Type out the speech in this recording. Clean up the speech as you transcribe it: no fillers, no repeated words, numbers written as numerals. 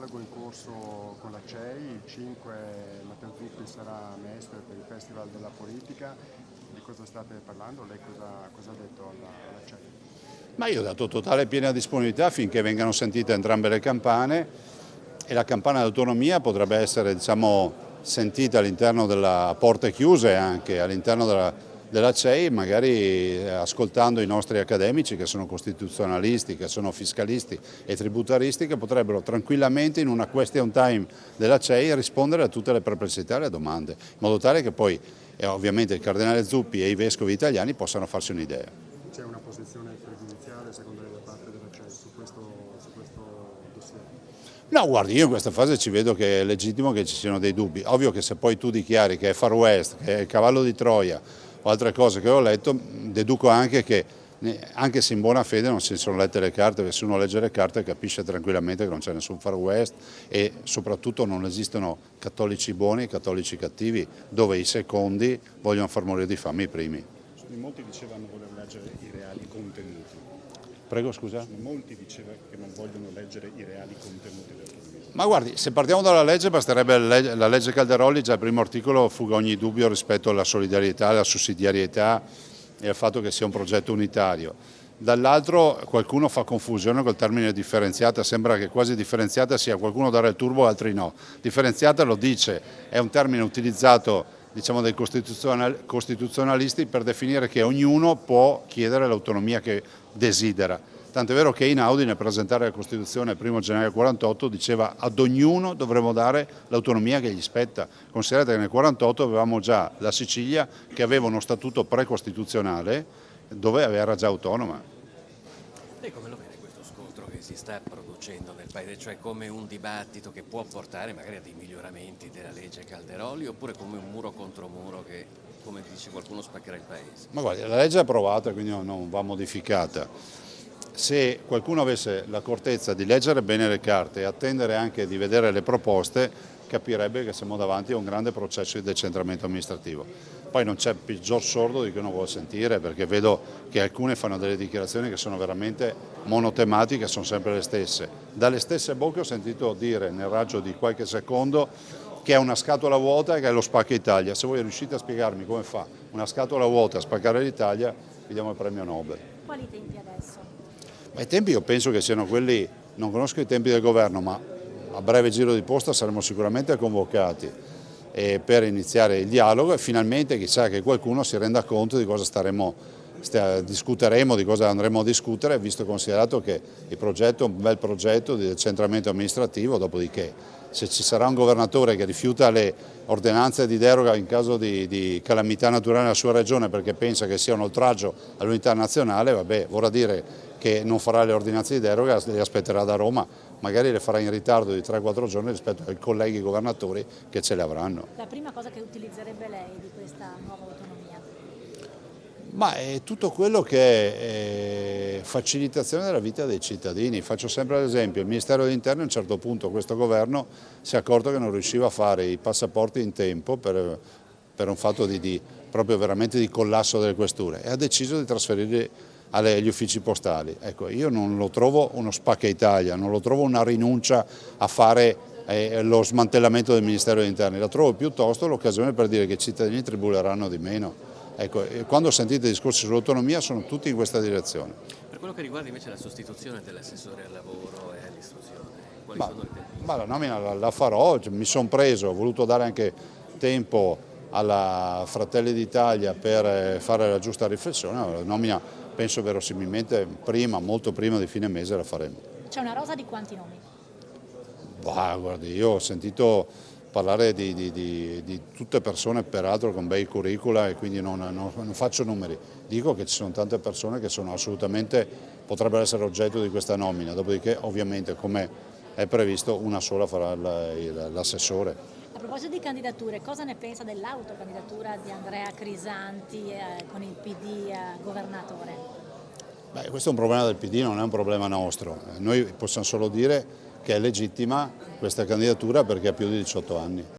dialogo in corso con la CEI, il 5 Matteo Zuppi sarà maestro per il Festival della Politica. Di cosa state parlando? Lei cosa ha detto alla CEI? Ma io ho dato totale e piena disponibilità affinché vengano sentite entrambe le campane e la campana d'autonomia potrebbe essere sentita all'interno a porte chiuse anche all'interno della CEI, magari ascoltando i nostri accademici che sono costituzionalisti, che sono fiscalisti e tributaristi, che potrebbero tranquillamente in una question time della CEI rispondere a tutte le perplessità e le domande, in modo tale che poi ovviamente il Cardinale Zuppi e i vescovi italiani possano farsi un'idea. C'è una posizione pregiudiziale secondo lei da parte della CEI su questo dossier? No, guardi, io in questa fase ci vedo che è legittimo che ci siano dei dubbi. Ovvio che se poi tu dichiari che è Far West, che è il cavallo di Troia o altre cose che ho letto, deduco anche che, anche se in buona fede non si sono lette le carte, perché se uno legge le carte capisce tranquillamente che non c'è nessun Far West e soprattutto non esistono cattolici buoni e cattolici cattivi, dove i secondi vogliono far morire di fame i primi. Molti dicevano voler leggere i reali contenuti. Prego, scusa? Molti dicevano che non vogliono leggere i reali contenuti dell'autonomia. Ma guardi, se partiamo dalla legge, basterebbe la legge Calderoli, già il primo articolo fuga ogni dubbio rispetto alla solidarietà, alla sussidiarietà e al fatto che sia un progetto unitario. Dall'altro qualcuno fa confusione col termine differenziata, sembra che quasi differenziata sia qualcuno dare il turbo, altri no. Differenziata lo dice, è un termine utilizzato dai costituzionalisti per definire che ognuno può chiedere l'autonomia che desidera. Tant'è vero che Einaudi nel presentare la Costituzione il 1 gennaio 48 diceva ad ognuno dovremo dare l'autonomia che gli spetta. Considerate che nel 48 avevamo già la Sicilia che aveva uno statuto precostituzionale dove era già autonoma. Lei come lo vede questo scontro che si sta producendo nel Paese, cioè come un dibattito che può portare magari a dei miglioramenti della legge Calderoli oppure come un muro contro muro che, come dice qualcuno, spaccherà il Paese? Ma guardi, la legge è approvata, quindi non va modificata. Se qualcuno avesse l'accortezza di leggere bene le carte e attendere anche di vedere le proposte, capirebbe che siamo davanti a un grande processo di decentramento amministrativo. Poi non c'è peggior sordo di chi non vuole sentire, perché vedo che alcune fanno delle dichiarazioni che sono veramente monotematiche, sono sempre le stesse. Dalle stesse bocche ho sentito dire nel raggio di qualche secondo che è una scatola vuota e che è lo spacca Italia. Se voi riuscite a spiegarmi come fa una scatola vuota a spaccare l'Italia, vi diamo il premio Nobel. Quali tempi adesso? I tempi io penso che siano quelli, non conosco i tempi del governo, ma a breve giro di posta saremo sicuramente convocati per iniziare il dialogo e finalmente chissà che qualcuno si renda conto di cosa discuteremo, di cosa andremo a discutere, visto e considerato che il progetto è un bel progetto di decentramento amministrativo, dopodiché se ci sarà un governatore che rifiuta le ordinanze di deroga in caso di calamità naturale nella sua regione perché pensa che sia un oltraggio all'unità nazionale, vabbè, vorrà dire che non farà le ordinanze di deroga, le aspetterà da Roma, magari le farà in ritardo di 3-4 giorni rispetto ai colleghi governatori che ce le avranno. La prima cosa che utilizzerebbe lei di questa nuova autonomia? Ma è tutto quello che è facilitazione della vita dei cittadini. Faccio sempre l'esempio, il Ministero degli Interni a un certo punto questo governo si è accorto che non riusciva a fare i passaporti in tempo per un fatto proprio veramente di collasso delle questure e ha deciso di trasferirli agli uffici postali. Ecco, io non lo trovo uno spacca Italia, non lo trovo una rinuncia a fare lo smantellamento del Ministero degli Interni, la trovo piuttosto l'occasione per dire che i cittadini tribuleranno di meno. Ecco, quando sentite discorsi sull'autonomia sono tutti in questa direzione. Per quello che riguarda invece la sostituzione dell'assessore al lavoro e all'istruzione, quali sono i tempi? Ma la nomina la farò, mi sono preso, ho voluto dare anche tempo alla Fratelli d'Italia per fare la giusta riflessione, la nomina penso verosimilmente prima, molto prima di fine mese la faremo. C'è una rosa di quanti nomi? Bah, guardi, io ho sentito parlare di tutte persone peraltro con bei curricula e quindi non faccio numeri, dico che ci sono tante persone che sono assolutamente, potrebbero essere oggetto di questa nomina, dopodiché ovviamente come è previsto una sola farà l'assessore. A proposito di candidature, cosa ne pensa dell'autocandidatura di Andrea Crisanti con il PD governatore? Beh, questo è un problema del PD, non è un problema nostro. Noi possiamo solo dire che è legittima questa candidatura perché ha più di 18 anni.